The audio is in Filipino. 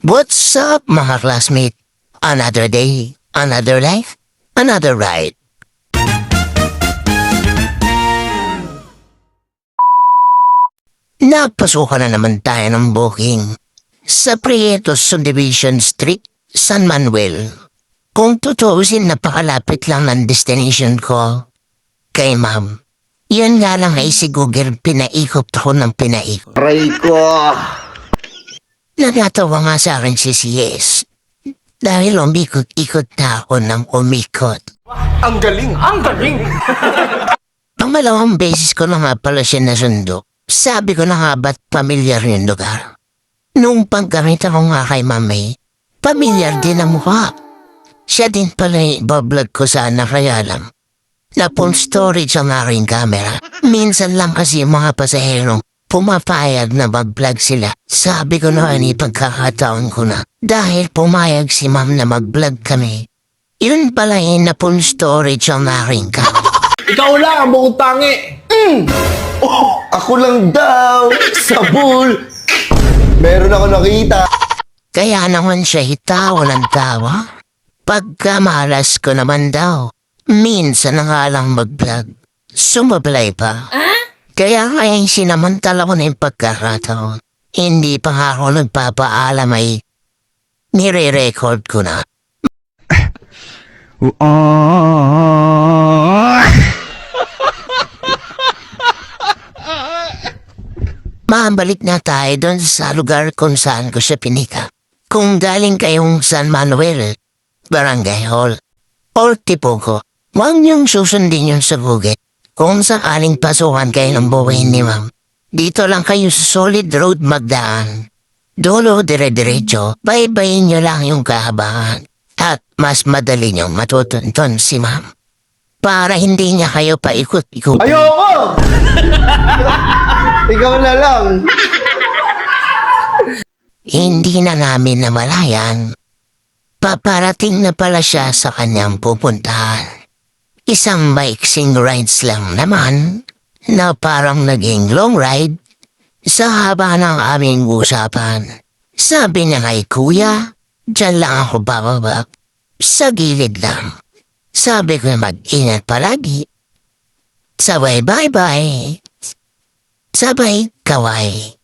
What's up, mga classmate? Another day, another life, another ride. Napasukan na naman tayo ng booking sa Prieto Subdivision Street, San Manuel. Kung tutuusin, napakalapit lang ng destination ko kay ma'am. Yan nga lang ay si Google, pinaikot ko ng pinaikot. Aray ko! Nagatawa nga sa akin si CS dahil umikot-ikot na ako ng umikot. Ang galing! Ang galing! Pangalawang beses ko na nga pala siya nasundo. Sabi ko na nga ba't pamilyar yung lugar. Nung paggamit ako nga kay mami, pamilyar din ang mukha. Siya din pala yung bablog ko sana kaya lang. Na-full storage ang aking camera. Minsan lang kasi yung mga pasahero pumapayag na mag-vlog sila. Sabi ko na pagkakataon ko na. Dahil pumayag si ma'am na mag-vlog kami. Yun pala yung na-full storage ang aking camera. Ikaw lang ang bukod tangi! Oh, ako lang daw! Sabul! Meron ako nakita! Kaya naman siya hitawa ng tawa. Pagkamalas ko naman daw, minsan na nga lang mag-vlog. Sumablay pa. Kaya ngayong sinamantala ko na yung pagkakataon. Hindi pa nga ako nagpapaalam ay nire-record ko na. Mabalik na tayo doon sa lugar kung saan ko siya pinika. Kung galing kayong San Manuel, Barangay Hall, or Tipoco, huwag niyong susundin yung sa Google. Kung sakaling pasukan kayo ng buhay ni ma'am, dito lang kayo sa solid road magdaan. Dolo dire-diretso, baybayin niyo lang yung kahabaan. At mas madali niyong matutunton si ma'am. Para hindi niya kayo paikot-ikot. Ayoko! Ikaw na lang! Hindi na namin namalayan. Paparating na pala siya sa kanyang pupuntahan. Isang maiksing rides lang naman na parang naging long ride sa haba ng aming usapan. Sabi niya kay kuya, dyan lang ako bababa. Sa gilid lang. Sabi ko mag-ingat palagi. Sabay bye-bye. Sabay kaway.